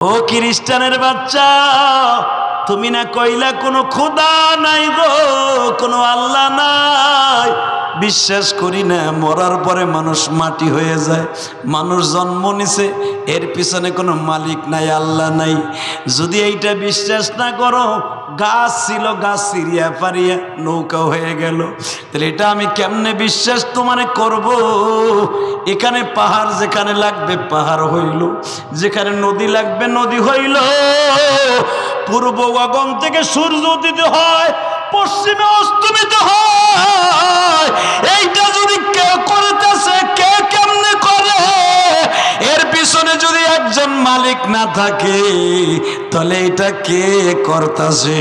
ও খ্রিস্টানের বাচ্চা, তুমি না কইলা কোনো খোদা নাই গো, কোনো আল্লাহ নাই। বিশ্বাস করি না, মরার পরে মানুষ মাটি হয়ে যায়। মানুষ জন্ম নিছে, এর পিছনে কোনো মালিক নাই, আল্লাহ নাই। যদি এইটা বিশ্বাস না করো, গাছ ছিল, গাছ সিরিয়া পারিয়া নৌকা হয়ে গেল, তাহলে এটা আমি কেমনে বিশ্বাস তোমারে করব? এখানে পাহাড় যেখানে লাগবে পাহাড় হইল, যেখানে নদী লাগবে নদী হইল। পূর্ব গগন থেকে সূর্য উদিত হয়, পশ্চিমে অস্তমিত হয়। এইটা যদি কেউ করতেছে, কে কেমনে করে? এর পিছনে যদি একজন মালিক না থাকে, তাহলে এটা কে করতেছে?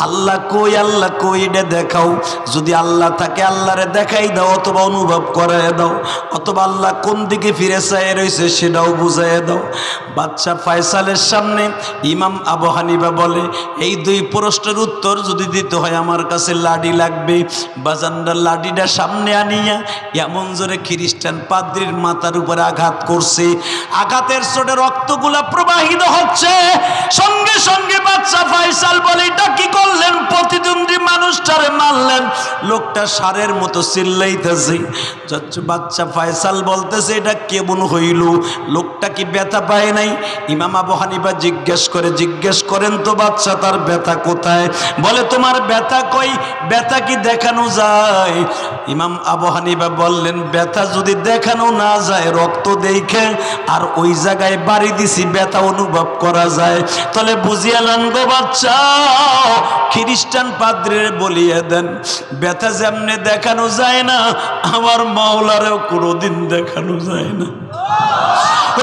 আল্লাহ কই, আল্লাহ কই, এটা দেখাও। যদি আল্লাহ থাকে আল্লাহরে দেখাই দাও, অথবা অনুভব করায় দাও, অথবা আল্লাহ কোন দিকে ফিরে চায় রয়েছে সেটাও বুঝাইয়া দাও। বাদশা ফয়সালের সামনে ইমাম আবু হানিফা বলে, এই দুই প্রশ্নের উত্তর যদি দিতে হয় আমার কাছে লাঠি লাগবে। বাজানরা লাঠিটা সামনে আনিয়া এমন জোরে খ্রিস্টান পাদ্রীর মাথার উপরে আঘাত করছে, আঘাতের চোটে রক্তগুলা প্রবাহিত হচ্ছে। সঙ্গে সঙ্গে বাদশা ফয়সাল বলে, এটা কি করলেন? প্রতিদ্বন্দ্বী মানুষটারে মারলেন। লোকটা সারের মতো চিল্লাইতেছে। বাদশা ফয়সাল বলতেছে, এটা কেমন হইল? লোকটা কি ব্যথা পায় নাই? ইমাম আবু হানিফা জিজ্ঞেস করেন তো বাদশা, তার ব্যথা কোথায়? বলে, তোমার ব্যথা কই? ব্যথা কি দেখানো যায়? ইমাম আবু হানিফা বললেন, ব্যথা যদি দেখানো না যায়, রক্ত দেখে আর ওই জায়গায় বাড়ি দিছি, ব্যথা অনুভব করা যায়। তাহলে বুঝিয়ালেন গো বাচ্চা, খ্রিস্টান পাদ্রীর বলিয়ে দেন, ব্যথা যেমনে দেখানো যায় না, আমার মাওলারেও কোনোদিন দেখানো যায় না।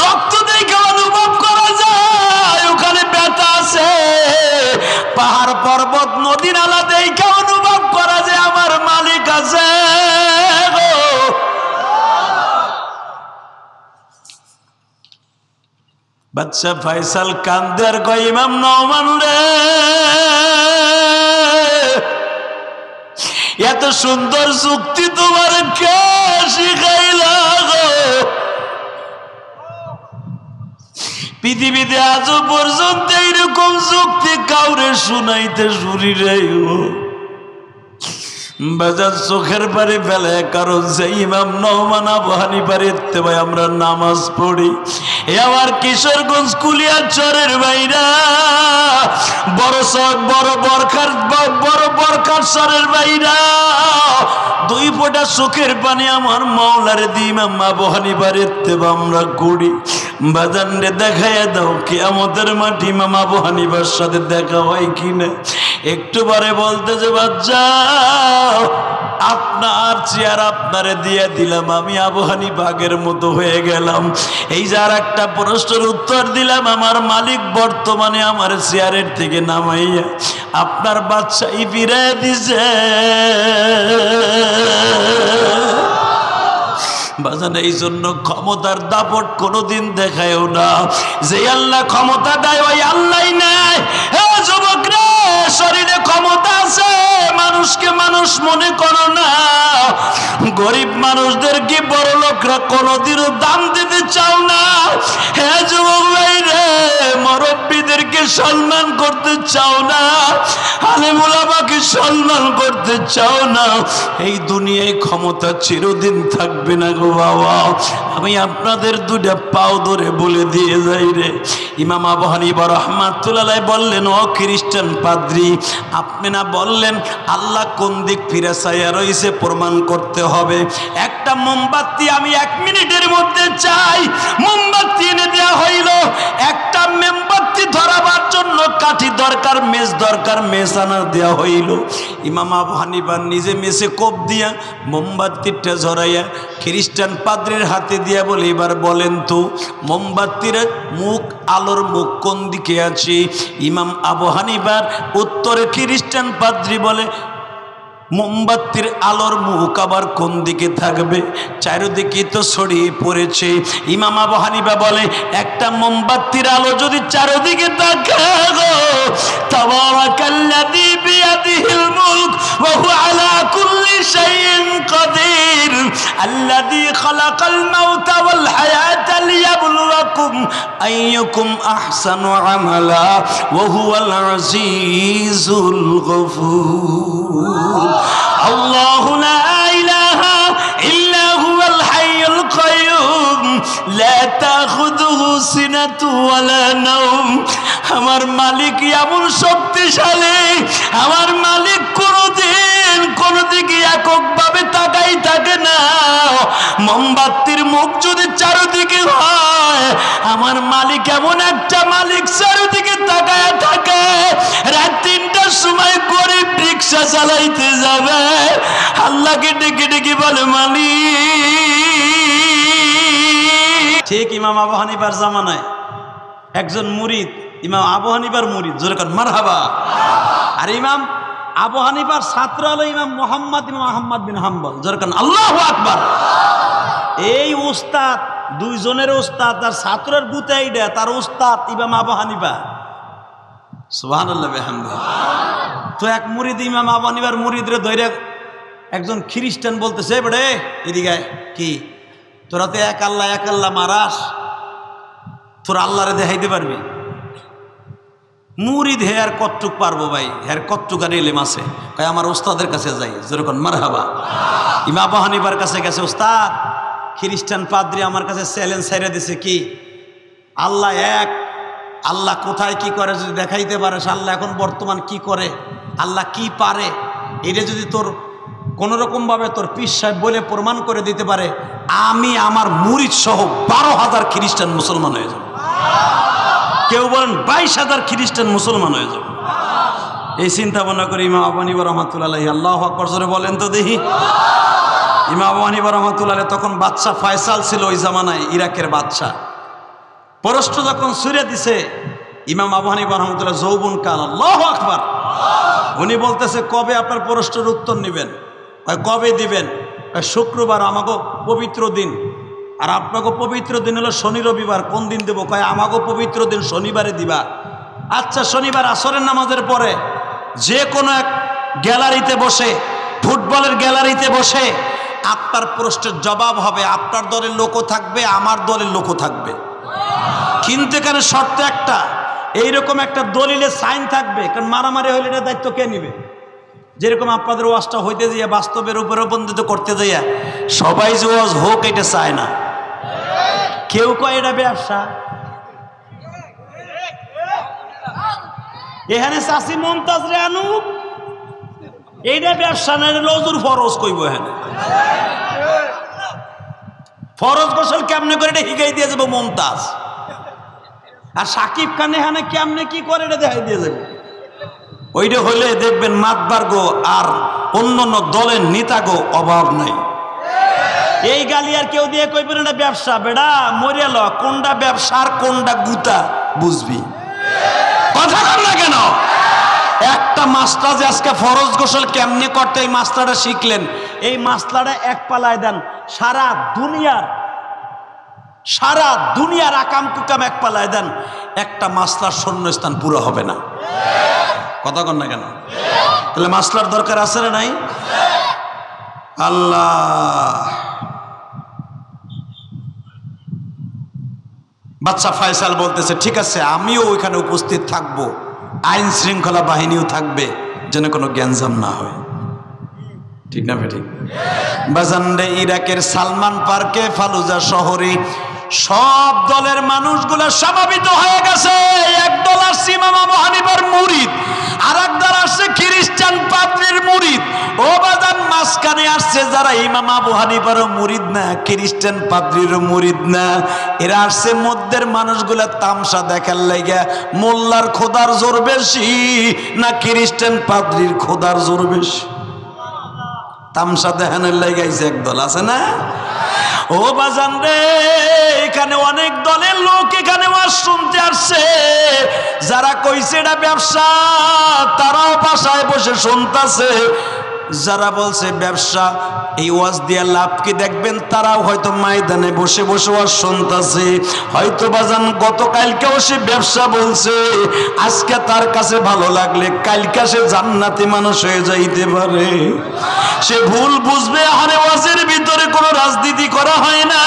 রক্ত দেখে অনুভব করা যায় ওখানে ব্যথা আছে। পাহাড় পর্বত নদী নালা দেখে অনুভব করা যায় আমার মালিক আছে। বাদশা ফয়সাল কান্দে আর কয়, ইমাম নওমান রে, এত সুন্দর যুক্তি তোমার কে শিখাইলা গো? পৃথিবীতে আজও পর্যন্ত এইরকম যুক্তি কাউরে শুনাইতে শুনি রে। বাজার চোখের পারে ফেলে, কারণ যে ইমাম নওমান আবু হানিফার ইত্তেবায় আমরা নামাজ পড়ি। এ আমার কিশোরগঞ্জ কুলিয়াচরের বাইরা, বড় বরখার সরের বাইরা, দুই ফোঁটা চোখের পানি আমার মাওলারে দি ইমাম আবু হানিফার ইত্তেবা আমরা করি। বাজানরে দেখাইয়া দাও, কিয়ামতের মাটি ইমাম আবু হানিফার সাথে দেখা হয় কিনা। একটু পরে বলতেছে, বাচ্চা আপনার চেয়ার আপনারে দিয়ে দিলাম, আমি আবু হানিফা আগের মতো হয়ে গেলাম। এই যে আর একটা প্রশ্নের উত্তর দিলাম, আমার মালিক বর্তমানে আমার চেয়ারের থেকে নামাইয়া আপনার বাচ্চাই ফিরে দিছে। বাজান, এই জন্য ক্ষমতার দাপট কোনোদিন দেখায়ও না। যে আল্লাহ ক্ষমতা দেয় ওই আল্লাহ নেয়। যুবক রে, শরীরে ক্ষমতা আছে, মানুষকে মানুষ মনে করো না। গরিব মানুষদেরকে বড় লোকরা কোনোদিনও দাম দিতে চাও না। হ্যাঁ যুবক ভাই রে, মুরব্বীদেরকে সম্মান করতে চাও না, আলেম ওলামাকে সম্মান করতে চাও না। এই দুনিয়ায় ক্ষমতা চিরদিন থাকবে না গো বাবা। আমি আপনাদের দুইটা পাও ধরে বলে দিয়ে যাই রে। ইমাম আবু হানিফা রাহমাতুল্লাহ আলাইহি বললেন, ও খ্রিস্টান পাদ্রী, আপনি না বললেন আল্লাহ কোন দিক ফিরে চাইয়া রয়েছে, প্রমাণ করতে হবে। একটা মোমবাতি আমি 1 মিনিটের মধ্যে চাই। মোমবাতি এনে দেওয়া হইল। একটা মোমবাতি ধরাবার জন্য কাঠি দরকার, মেজ দরকার, মেজ আনা দেওয়া হইল। ইমাম আবু হানিফা নিজে মেসে কোপ দিয়া মোমবাতিটা ঝরাইয়া খ্রিস্টান পাদ্রীর হাতে দিয়া বলে, এবার বলেন তো মোমবাতির মুখ, আলোর মুখ কোন দিকে আছে? ইমাম আবু হানিফার উত্তরে খ্রিস্টান পাদ্রী বলে, মোমবাতির আলোর মুখ আবার কোন দিকে থাকবে? চারিদিকে তো ছড়িয়ে পড়েছে। ইমাম আবু হানিফা বলে একটা মোমবাতির আলো যদি চারিদিকে থাকে গো, তাবারাকাল্লাযী বিয়াদিহিল মুলক ওয়া হুয়া আলা কুল্লি শাইইন কাদির আল্লাযী খালাকাল মাউতা ওয়াল হায়াতা লিয়াবলুয়াকুম আইয়ুকুম আহসানু আমালা ওয়া হুয়াল আজিজুল গফুর। আল্লাহু লা ইলাহা ইল্লা হুয়াল হাইয়ুল কাইয়্যুম লা তাখুযুহু সিনাতু ওয়ালা নাওম। আমার মালিক এমন শক্তিশালী, আমার মালিক কোনদিন কোন দিকে এককভাবে তাকাই থাকে না। মোমবাতির মুখ যদি চারিদিকে হয়, আমার মালিক এমন একটা মালিক চারিদিকে তাকায় থাকে। রাত 3টার সময় গরিব রিক্সা চালাইতে যাবে, আল্লাহকে ডেকে ডেকে বলে মালিক। ঠিক ইমাম আবু হানিফার জামানায় একজন মুরিদ, ইমাম আবু হানিফার মুরিদ, জোরে কর মারহাবা। আর ইমাম আবু হানিফার ছাত্র হলো ইমাম মোহাম্মদ বিন হাম্বল, জোরে কর আল্লাহু আকবার। এই উস্তাদ, দুইজনের উস্তাদ, তার ছাত্রের গুতাই দেয়, তার উস্তাদ ইমাম আবু হানিফা, সুবহানাল্লাহ বিহামদিহি। তো এক মুরিদ ইমাম আবু হানিফার মুরিদরে ধরে একজন খ্রিস্টান বলতেছে, বড়ে এদিকে কি তোরা তো এক আল্লাহ মারাস, তোর আল্লাহরে দেখাইতে পারবি? মুরিদ হে আর কতটুক পারবো ভাই, হের কতটুক আর এলেম আছে? কয় আমার উস্তাদের কাছে যাই, যেরকম মারহাবা। ইমাম আবু হানিফার কাছে গেছে, উস্তাদ খ্রিস্টান পাদ্রী আমার কাছে চ্যালেঞ্জ ছাইড়া দিছে, কি আল্লাহ এক, আল্লাহ কোথায় কি করে যদি দেখাইতে পারেস, আল্লাহ এখন বর্তমান কি করে, আল্লাহ কি পারে, এটা যদি তোর কোনোরকম ভাবে তোর পীর সাহেব বলে প্রমাণ করে দিতে পারে, আমি আমার মুরিদ সহ 12,000 খ্রিস্টান মুসলমান হয়ে যাব। কেউ বলেন 22,000 খ্রিস্টান মুসলমান হয়ে যাব। এই চিন্তা ভাবনা করে ইমাম আবু হানিফা রাহমাতুল্লাহ আলাইহি, আল্লাহু আকবার জোরে বলেন তো দেখি। ইমাম আবু হানিফা রাহমাতুল্লাহ আলাইহি তখন বাদশা ফয়সাল ছিল ওই জামানায়, ইরাকের বাদশা। পরষ্ট যখন ছুঁড়ে দিছে, ইমাম আবু হানিফা রাহমাতুল্লাহ যৌবন কাল, আল্লাহু আকবার। উনি বলতেছে কবে আপনার প্রশ্নের উত্তর নেবেন? কবে দিবেন? শুক্রবার, আমাকে পবিত্র দিন। আর আপনাকে পবিত্র দিন হলো শনি রবিবার। কোন দিন দেবো? কয় আমাকে পবিত্র দিন শনিবারে দিবা। আচ্ছা, শনিবার আসরের নামাজের পরে যে কোনো এক গ্যালারিতে বসে, ফুটবলের গ্যালারিতে বসে আপনার প্রশ্নের জবাব হবে। আপনার দলের লোকও থাকবে, আমার দলের লোকও থাকবে, কিন্তু এখানে শর্ত একটা, এইরকম একটা দলিলে সাইন থাকবে, কারণ মারামারি হইলে এটা দায়িত্ব কে নিবে? যেরকম আপনাদের ওয়াজটা হইতে যাইয়া, বাস্তবের উপরে বন্ধিত করতে যাইয়া সবাই যে ওয়াজ হোক এটা চায় না। কেউ কয় এটা ব্যবসা। এখানে চাষি মমতাজ রে আনু, এইটা ব্যবসা না, লজুর ফরজ কইব। এখানে ফরজ গোসল কেমনে করে এটা শিখাই দিয়ে যাবো মমতাজ। আর সাকিব খান এখানে কেমনে কি করে এটা দেখাই দিয়ে যাবে। ওইটা হইলে দেখবেন মাতবার গো আর অন্য দলের নেতা গো অভাব নাই। এই গালি আর কেউ দিয়ে কইবেন এটা ব্যবসা। বেড়া মরে ল, কোনটা ব্যবসা আর কোনটা গুতা বুঝবি। কথা কর না কেন? একটা মাস্টার যে আজকে ফরজ গোসল কেমনে করতে এই মাস্টারটা শিখলেন, এই মাসলাটা এক পালায় দেন, সারা দুনিয়ার আকাম কুকাম এক পালায় দেন, একটা মাসলার শূন্যস্থান পুরো হবে না। কথা কন না কেন? তাহলে মাসলার দরকার আছে না নাই? আল্লাহ। বাদশা ফয়সাল বলতেছে, ঠিক আছে আমিও ওইখানে উপস্থিত থাকব, আইন শৃঙ্খলা বাহিনীও থাকবে, যেন কোনো গ্যাঞ্জাম না হয়। ঠিক না ঠিক? বাজানরে ইরাকের সালমান পার্কে ফালুজা শহরে সব দলের মানুষগুলো সমাবেত হয়ে গেছে। এক দল আসছে ইমাম আবু হানিফার মুরিদ, আর এক দল আসছে খ্রিস্টান পাদ্রীর মুরিদ। ও বাজান মাঝখানে আসছে যারা ইমাম আবু হানিফারও মুরিদ না, খ্রিস্টান পাদ্রীরও মুরিদ না, এরা আসছে মধ্যের মানুষগুলা তামসা দেখার লাইগা। মোল্লার খোদার জোর বেশি না খ্রিস্টান পাদ্রীর খোদার জোর বেশি? তামসা দেখানোর লাইগাইছে একদল, আছে না? ও বাজান রে, এখানে অনেক দলের লোক এখানে ওয়াজ শুনতে আসছে। যারা কইছে এটা ব্যবসা, তারাও বাসায় বসে শুনতেছে। যারা বলছে ব্যবসা, এই ওয়াজ দিয়া লাভ কি দেখবেন, তারাও হয়তো ময়দানে বসে বসে ওয়াজ শুনতাছে। হয়তো বাজান গতকালকেও সে ব্যবসা বলছে, আজকে তার কাছে ভালো লাগলে কালকে সে জান্নাতি মানুষ হয়ে যাইতে পারে। সে ভুল বুঝবে, আরে ওয়াজের ভিতরে কোনো রাজনীতি করা হয় না,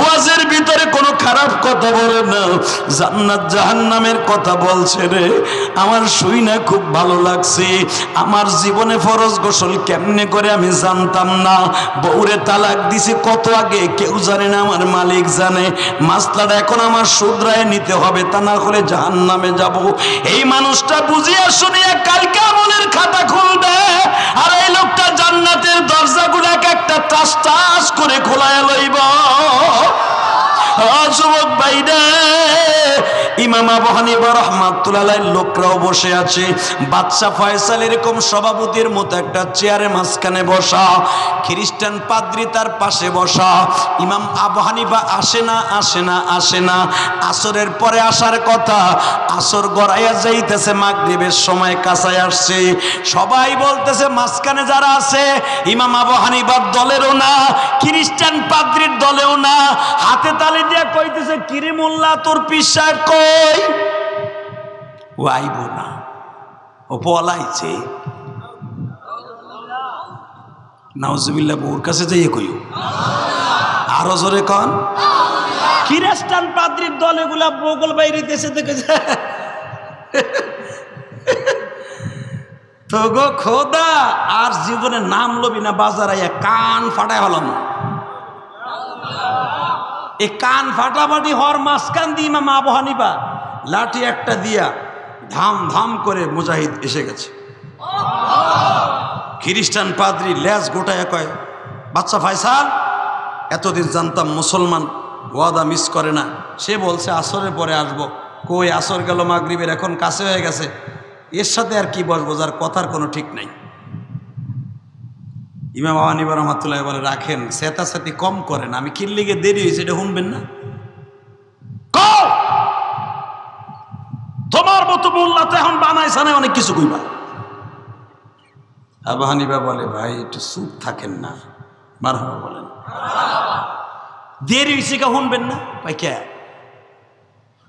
ওয়াজের ভিতরে কোনো খারাপ কথা বলে না, জান্নাত জাহান্নামের কথা বলছে রে। আমার শুই না খুব ভালো লাগছে। আমার জীবনে ফরজ গোসল কেমনে করে আমি জানতাম না। বউরে তালাক দিছি কত আগে, কেউ জানে না, আমার মালিক জানে। মাসলাটা এখন আমার শুধরায় নিতে হবে, তা না হলে জাহান্নামে যাব। এই মানুষটা বুঝিয়া শুনিয়া কালকে আমলের খাতা খুলবে, আর এই লোকটা জান্নাতের দরজাগুলো এক একটা টাস টাস করে খোলায় লইব। যুবক ভাইরা, ইমাম আবু হানিফা রাহমাতুল্লাহ আলাইহির লোকরাও বসে আছে। বাদশা ফয়সাল এরকম সভাপতির মতো একটা চেয়ারে মাঝখানে বসা, খ্রিস্টান পাদ্রী তার পাশে বসা। ইমাম আবু হানিফা আসে না। আসরের পরে আসার কথা, আসর গড়াইয়া যাইতেছে, মাগরিবের সময় কাছায় আসছে। সবাই বলতেছে মাঝখানে যারা আছে ইমাম আবু হানিফার দলেরও না, খ্রিস্টান পাদ্রীর দলেও না। হাতে তালি দিয়ে কইতেছে, কিরে মোল্লা, তোর পীর সাহেব কই? ও আইব না, ও পলাইছে। নাউজুবিল্লাহ, বউর কাছে যাইয়ে কইও, আরো জোরে কন। খ্রিস্টান পাদ্রীর দল এগুলা বগল বাইরে দেশে থেকে তো গো খোদা, আর জীবনে নাম লবি না, বাজার আইয়া কান ফাটাই হলাম। এই কান ফাটাফাটি হওয়ার মাঝখান দিয়ে ইমাম আবু হানিফা লাঠি একটা দিয়া ধাম ধাম করে মুজাহিদ এসে গেছে। খ্রিস্টান পাদ্রী লেজ গোটায় কয়, বাচ্চা ফয়সাল, এতদিন জানতাম মুসলমান ওয়াদা মিস করে না। সে বলছে আসরের পরে আসবো। কই আসর গেল, মাগরিবের এখন কাছে হয়ে গেছে, এর সাথে আর কি বসবো, যার কথার কোনো ঠিক নাই। ইমাম আবু হানিফা রাহমাতুল্লাহ বলে, রাখেন, সেতাসাতি কম করেন, আমি কিল্লিগে দেরি হয়েছে এটা শুনবেন না। তোমার মতো মোল্লা তো এখন বানাইছে না, অনেক কিছু কইবা। আবু হানিফা বলে, ভাই একটু চুপ থাকেন না, মারহাবা বলেন। দেরি হয়েছে কে শুনবেন না? ভাই কে?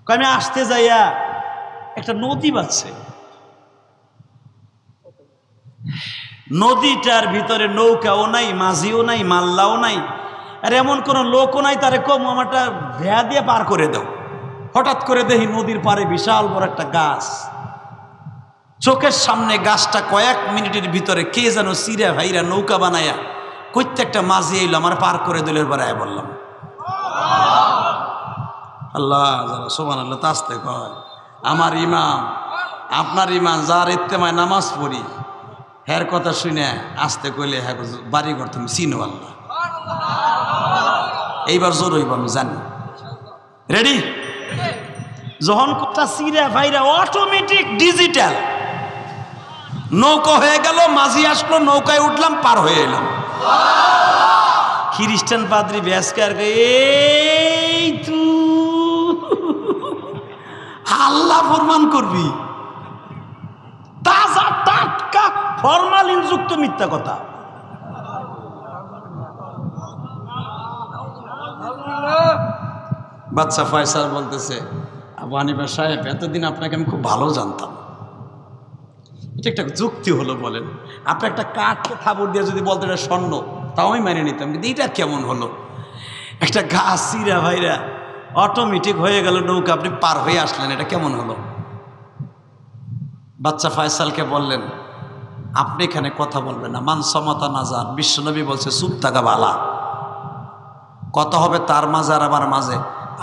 আমি আসতে যাইয়া একটা নদী বাজছে, নদীটার ভিতরে নৌকাও নাই, মাঝিও নাই, মাল্লাও নাই, আর এমন কোন লোকও নাই তারে কম আমারটা ভেয়া দিয়ে পার করে দাও। হঠাৎ করে দেখি নদীর পারে বিশাল বড় একটা গাছ, চোখের সামনে গাছটা কয়েক মিনিটের ভিতরে কে যেন চিরা ভাইরা নৌকা বানায়া প্রত্যেকটা মাঝি এলো, আমার পার করে দিল। বেড়ায় বললাম, আল্লাহ, যারা সুবহানাল্লাহ তাসতে কয়, আমার ইমাম, আপনার ইমাম, যার ইত্তেমায় নামাজ পড়ি, হ্যার কথা শুনে আসতে কইলে হ্যাঁ বাড়িঘর তুমি চিনো আল্লাহ। এইবার জোর হইব, আমি জানি। রেডি? যখন কথা চিরা ভাইরা অটোমেটিক ডিজিটাল নৌকা হয়ে গেল, মাঝি আসলো, নৌকায় উঠলাম, পার হয়ে এলাম। খ্রিস্টান পাদ্রী ব্যাসকার, এই তু আল্লাহ ফরমান করবি, তাজা টাটকা ফরমালিন যুক্ত মিথ্যা কথা। বাচ্চা ফয়সাল বলতেছে, আবু হানিফা সাহেব, এতদিন আপনাকে আমি খুব ভালো জানতাম, এটা একটা যুক্তি হলো বলেন? আপনি একটা কাঠকে থাবর দিয়ে যদি বলতেন এটা স্বর্ণ, তাও আমি মেনে নিতাম, কিন্তু এইটা কেমন হলো? একটা গাছ চিরা ভাইরা অটোমেটিক হয়ে গেল নৌকা, আপনি পার হয়ে আসলেন, এটা কেমন হলো? বাচ্চা ফয়সালকে বললেন, আপনি এখানে কথা বলবেন না, মান সমতা নাজার, বিশ্বনবী বলছে চুপ থাকা ভালা। কথা হবে তার মাঝে আর আমার মাঝে।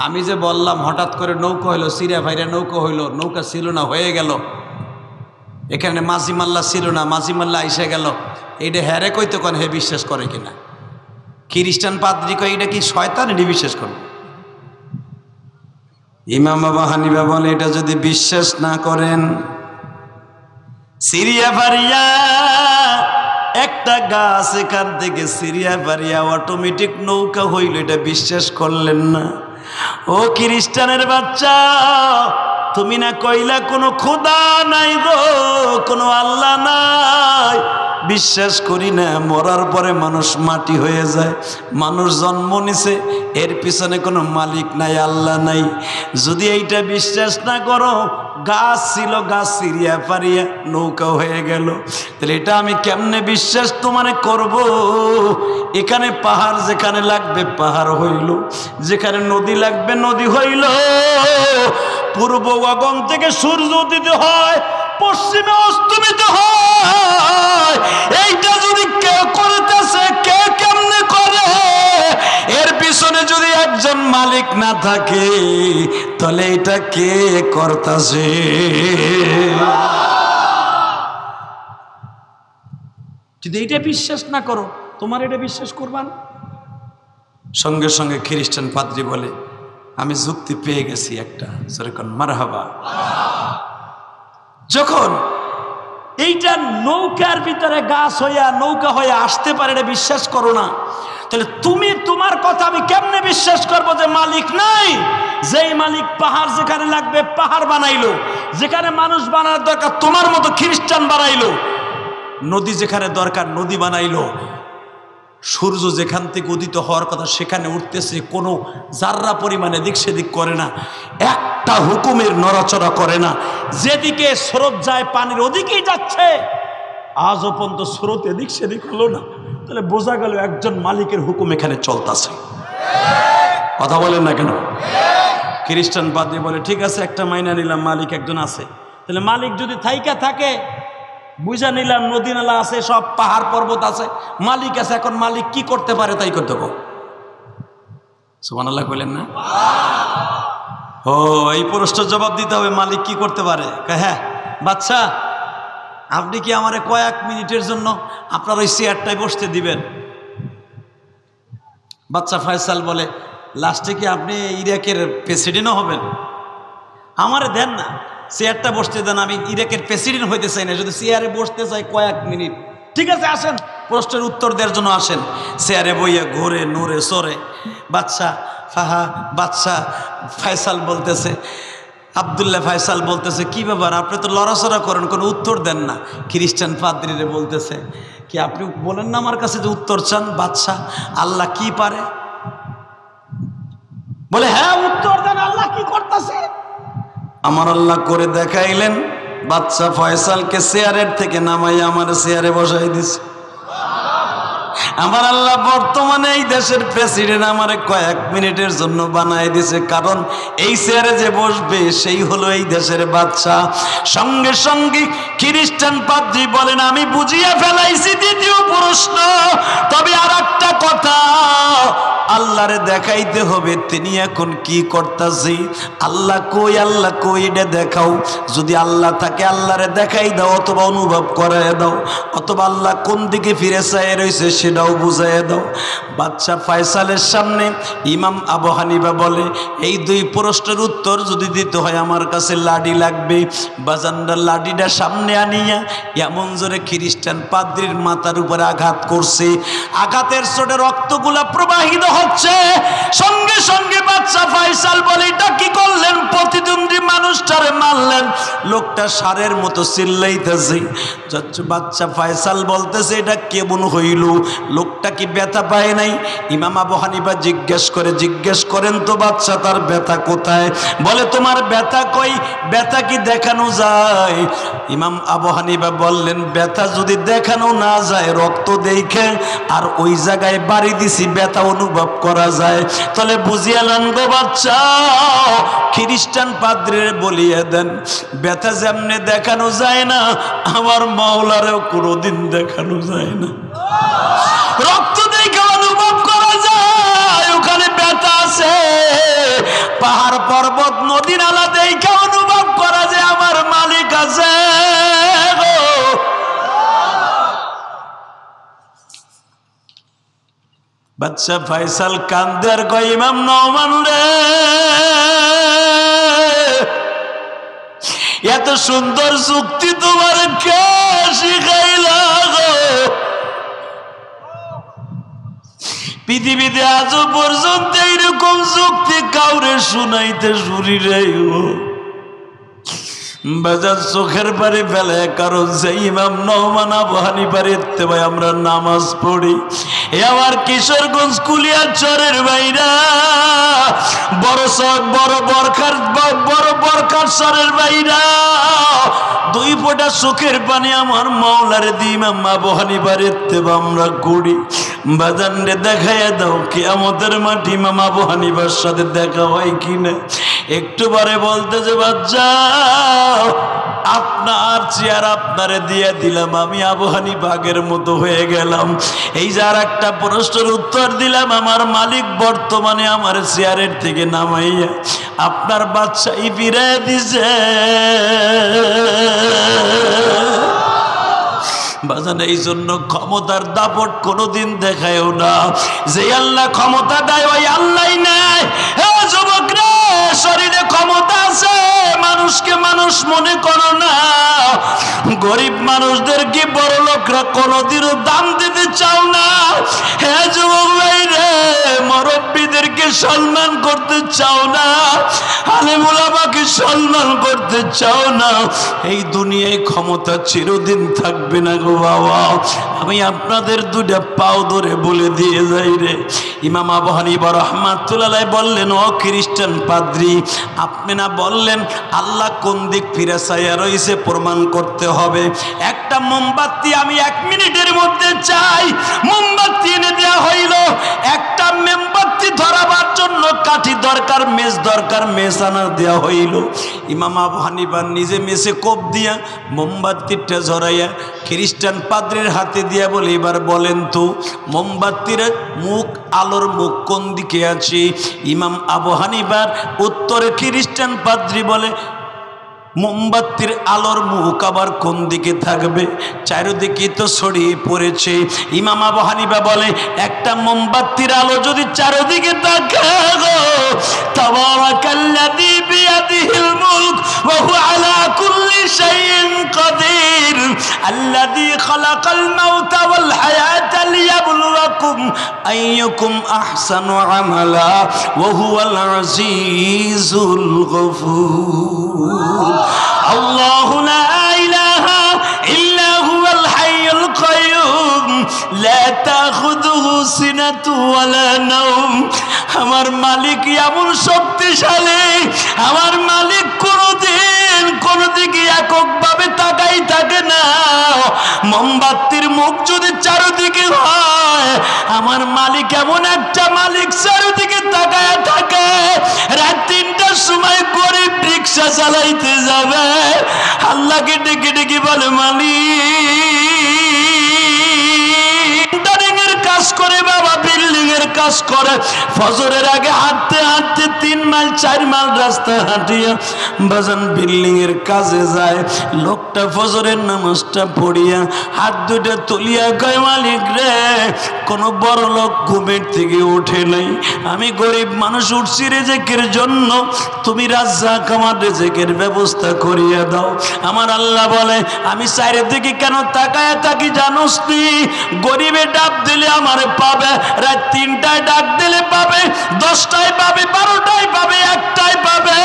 আমি যে বললাম হঠাৎ করে নৌকা হইলো, চিরা ভাইরা নৌকা হইলো, নৌকা ছিল না, হয়ে গেল, এখানে মাঝি মাল্লা ছিল না, মাঝি মাল্লা এসে গেল, এইটা হ্যারে কইতে কোন হে বিশ্বাস করে কিনা? খ্রিস্টান পাদ্রী কয়, এটা কি শয়তান, এটি বিশ্বাস করবে? ইমাম আবু হানিফা বলে, এটা যদি বিশ্বাস না করেন, সিরিয়া ফারিয়া একটা গাছ এখান থেকে সিরিয়া ফারিয়া অটোমেটিক নৌকা হইল, এটা বিশ্বাস করলেন না? ও খ্রিস্টানের বাচ্চা, তুমি না কইলা কোনো খোদা নাই গো, কোনো আল্লাহ নাই, বিশ্বাস করি না মরার পরে মানুষ মাটি হয়ে যায়। মানুষ জন্ম নিছে, এর পিছনে কোনো মালিক নাই, আল্লাহ নাই। যদি এইটা বিশ্বাস না করো, গাছ ছিল, গাছ সিরিয়া পারিয়া নৌকা হয়ে গেল, তাহলে এটা আমি কেমনে বিশ্বাস তোমারে করব? এখানে পাহাড় যেখানে লাগবে পাহাড় হইল, যেখানে নদী লাগবে নদী হইল। পূর্ব গগন থেকে সূর্য উদিত হয়, পশ্চিমে অস্তমিত হয়। এইটা যদি কেউ করতেছে, কে কেমনে করে? এর পিছনে যদি একজন মালিক না থাকে, তাহলে এটা কে করতেছে? যদি এটা বিশ্বাস না করো, তোমার এটা বিশ্বাস করবা না? সঙ্গে সঙ্গে খ্রিস্টান পাদ্রী বলে, আমি যুক্তি পেয়ে গেছি একটা, যেরকম মারহাবা। যখন এইটা নৌকার ভিতরে গাছ হইয়া নৌকা হয়ে আসতে পারে, এটা বিশ্বাস করো না, তাহলে তুমি তোমার কথা আমি কেমনে বিশ্বাস করবো যে মালিক নাই? যেই মালিক পাহাড় যেখানে লাগবে পাহাড় বানাইলো, যেখানে মানুষ বানানোর দরকার তোমার মতো খ্রিস্টান বানাইলো, নদী যেখানে দরকার নদী বানাইলো, সূর্য যেখান থেকে উদিত হওয়ার কথা সেখানে উঠতেছে, কোনো জাররা পরিমাণে দিক সেদিক করে না, একটা হুকুমের নড়াচড়া করে না। যেদিকে স্রোত যায় পানির ওদিকেই যাচ্ছে। আজও পর্যন্ত স্রোত এদিক সেদিক হলো না, তাহলে বোঝা গেল একজন মালিকের হুকুম এখানে চলতেছে। কথা বলেন না কেন? খ্রিস্টান বাদী বলে, ঠিক আছে, একটা মাইনা নিলাম, মালিক একজন আছে। তাহলে মালিক যদি থাইকা থাকে, বুঝা নিলাম নদী নালা আছে, সব পাহাড় পর্বত আছে, মালিক আছে, এখন মালিক কি করতে পারে তাই করতে পারো। সুবহানাল্লাহ বলেন না? ও, এই প্রশ্নের জবাব দিতে হবে, মালিক কি করতে পারে? হ্যাঁ বাচ্চা, আপনি কি আমারে কয়েক মিনিটের জন্য আপনার ওই চেয়ারটায় বসতে দিবেন? বাচ্চা ফয়সাল বলে, লাস্টে কি আপনি ইরাকের প্রেসিডেন্টও হবেন? আমারে দেন না, চেয়ারটা বসতে দেন, আমি ইরাকের প্রেসিডেন্ট হইতে চাই না, যদি চেয়ারে বসতে চাই কয়েক মিনিট। ঠিক আছে, আসেন, প্রশ্নের উত্তর দেওয়ার জন্য আসেন। চেয়ারে বইয়া ঘোরে নড়ে সরে বাচ্চা বাচ্চা ফয়সাল বলতেছে, আবদুল্লাহ ফয়সাল বলতেছে, কি ব্যাপার, আপনি তো লড়াচড়া করেন, কোনো উত্তর দেন না। খ্রিস্টান পাদ্রীরে বলতেছে, কি আপনি বলেন না আমার কাছে যে উত্তর চান? বাচ্চা, আল্লাহ কি পারে? বলে, হ্যাঁ উত্তর দেন, আল্লাহ কি করতেছে? আমার আল্লাহ করে দেখাইলেন। বাচ্চা ফয়সালকে চেয়ারের থেকে নামাই আমার চেয়ারে বসাই দিছে। আমার আল্লাহ বর্তমানে এই দেশের প্রেসিডেন্ট আমারে কয়েক মিনিটের জন্য বানাই দিছে, কারণ এই চেয়ারে যে বসবে সেই হলো এই দেশের বাদশা। সঙ্গে সঙ্গে খ্রিস্টান পাদ্রী বলেন, আমি বুঝিয়ে ফেলাইছি দ্বিতীয় প্রশ্ন, তবে আর একটা কথা আল্লাহরে দেখাইতে হবে তিনি এখন কি করতেছে। আল্লাহ কই, আল্লাহ কই, এটা দেখাও। যদি আল্লাহ থাকে আল্লাহরে দেখাই দাও, অথবা অনুভব করায় দাও, অথবা আল্লাহ কোন দিকে ফিরে চায় রয়েছে সেটাও বুঝাই দাও। বাদশা ফয়সালের সামনে ইমাম আবু হানিফা বলে, এই দুই প্রশ্নের উত্তর যদি দিতে হয় আমার কাছে লাঠি লাগবে। বাজানরা লাঠিটা সামনে আনিয়া এমন জোরে খ্রিস্টান পাদ্রীর মাথার উপরে আঘাত করছে, আঘাতের চোটে রক্তগুলা প্রবাহিত হচ্ছে। সঙ্গে সঙ্গে বাদশা ফয়সাল বলে, এটা কি করলেন? প্রতিদ্বন্দ্বী মানুষটারে মারলেন। লোকটা ষাঁড়ের মতো চিল্লাইতেছে। বাদশা ফয়সাল বলতেছে, এটা কেমন হইল? লোকটা কি ব্যথা পায় নাই? ইমাম আবু হানিফা জিজ্ঞেস করেন তো বাদশা, তার ব্যথা কোথায়? বলে, তোমার ব্যথা কই? ব্যথা কি দেখানো যায়? ইমাম আবু হানিফা বললেন, ব্যথা যদি দেখানো না যায়, রক্ত দেখে আর ওই জায়গায় বাড়ি দিছি, ব্যথা অনুভব করা যায়। তাহলে বুঝিয়ালেন গো বাচ্চা, খ্রিস্টান পাদ্রীর বলিয়ে দেন, ব্যথা যেমনে দেখানো যায় না, আমার মাওলারেও কোনোদিন দেখানো যায় না। রক্ত দেখে অনুভব করা যায় ওখানে ব্যথা আছে, পাহাড় পর্বত নদী নালা দেখে অনুভব করা যায় আমার মালিক আছে। বাদশা ফয়সাল কান্দে আর কয়, ইমাম নওমান রে, এত সুন্দর যুক্তি তোমার কে শিখাইলা গো? পৃথিবীতে আজও পর্যন্ত এইরকম যুক্তি কাউরে শুনাইতে শুনি রে। বাজার চোখের বাড়ি ফেলে, কারণ যে ইমাম নহমান আবু হানিফার ইত্তেবায় আমরা নামাজ পড়ি। এ আমার কিশোরগঞ্জ কুলিয়ার চরের বাইরা, বড় বরখার চরের বাইরা, দুই ফোঁটা চোখের পানি আমার মাওলার দি ইমাম আবু হানিফার ইত্তেবা আমরা করি। বাজান রে দেখাইয়া দাও কিয়ামতের মাটি ইমাম আবু হানিফার সাথে দেখা হয় কিনা। একটু বারে বলতে যে বাচ্চা, আপনার চেয়ার আপনারে দিয়ে দিলাম, আমি আবু হানিফা আগের মতো হয়ে গেলাম। এই যে আর একটা প্রশ্নের উত্তর দিলাম, আমার মালিক বর্তমানে আমার চেয়ারের থেকে নামাইয়া আপনার বাচ্চাই ফিরে দিছে। বাজান এই জন্য ক্ষমতার দাপট কোনোদিন দেখায়ও না। যে আল্লাহ ক্ষমতা দেয় ওই আল্লাহ নাই। যুবক রে, শরীরে ক্ষমতা আছে, মানুষকে মানুষ মনে করো না। গরিব মানুষদেরকে বড় লোকরা কোনোদিনও দাম দিতে চাও না। হ্যাঁ যুবক ভাই রে, মুরব্বীদেরকে সম্মান করতে চাও না, আলেম ওলামাকে সম্মান করতে চাও না। এই দুনিয়ায় ক্ষমতা চিরদিন থাকবে না গো বাবা। আমি আপনাদের দুটা পাও ধরে বলে দিয়ে যাই রে, ইমাম আবু হানিফা রাহমাতুল্লাহ বললেন, ও খ্রিস্টান পাদ্রী, আপনি না বললেন আল্লাহ কোন দিক ফিরে চাইয়া রয়েছে, প্রমাণ করতে হবে। একটা মোমবাতি আমি 1 মিনিটের মধ্যে চাই, মোমবাতি এনে দেওয়া হইল। একটা মোমবাতি ধরাবার জন্য কাঠি দরকার, মেজ দরকার, মেজ আনা দেওয়া হইল। ইমাম আবু হানিফা নিজে মেসে কোপ দিয়া মোমবাতিটা জড়াইয়া খ্রিস্টান পাদ্রীর হাতে দিয়া বলে, এবার বলেন তো মোমবাতির মুখ, আলোর মুখ কোন দিকে আছে? ইমাম আবু হানিফার উত্তরে খ্রিস্টান পাদ্রী বলে, মোমবাতির আলোর মুখ আবার কোন দিকে থাকবে? চারিদিকে তো ছড়িয়ে পড়েছে। ইমাম আবু হানিফা বলে, একটা মোমবাতির আলো যদি চারিদিকে থাকে, তাবারাকাল্লাযী বিয়াদিহিল মুলক ওয়া হুয়া আলা কুল্লি শাইইন কাদির, আল্লাযী খালাকাল মাউতা ওয়াল হায়াতা লিয়াবলুয়াকুম আইয়ুকুম আহসানু আমালা ওয়া হুয়াল আজিজুল গফুর। আল্লাহু লা ইলাহা ইল্লা হুয়াল হাইয়ুল কাইয়ুম লা তাখুযুহু সিনাতু ওয়ালা নাওম। আমার মালিক এমন শক্তিশালী, আমার মালিক কোনদিন কোনো দিকে এককভাবে তাকাই থাকে না। মোমবাতির মুখ যদি চারিদিকে হয়, আমার মালিক এমন একটা মালিক চারিদিকে তাকায় থাকে। রাত 3টার সময় গরিব রিক্সা চালাইতে যাবে, আল্লাহকে ডেকে ডেকে বলে, মালিক কাজ করে বাবা, বিল্ডিং এর কাজ করে। ফজরের আগে হাঁটতে হাঁটতে 3 মাইল 4 মাইল রাস্তা হাঁটিয়া বাজান বিল্ডিং এর কাজে যায়। লোকটা ফজরের নামাজটা পড়িয়া হাত দুটা তুলিয়া কয়, মালিক রে, কোন বড় লোক ঘুমের থেকে ওঠে নাই, আমি গরিব মানুষ উঠছি রেজেকের জন্য, তুমি রাজ্জাক আমার রেজেকের ব্যবস্থা করিয়া দাও। আমার আল্লাহ বলে, আমি চারিদিকে কেন তাকায় থাকি জানোস নি? গরিবে ডাক দিলে আমারে পাবে, রাত 3টায় ডাক দিলে পাবে, 10টায় পাবে, 12টায় পাবে, 1টায় পাবে।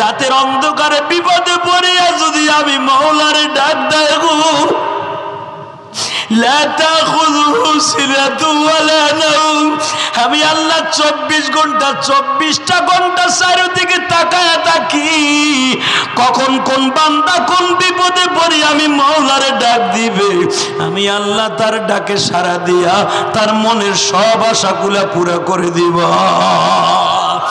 রাতের অন্ধকারে বিপদে পড়িয়া যদি আমি মাওলারে ডাক দেয় গো, লা তাখুযুহু সিনাতুন ওয়ালা নাওম, আমি আল্লাহ 24 ঘন্টা 24টা ঘন্টা চারিদিকে তাকায়া থাকি, কখন কোন বান্দা কোন বিপদে পড়ি আমি মাওলারে ডাক দিবে, আমি আল্লাহ তার ডাকে সাড়া দিয়া তার মনের সব আশাগুলা পুরা করে দিব।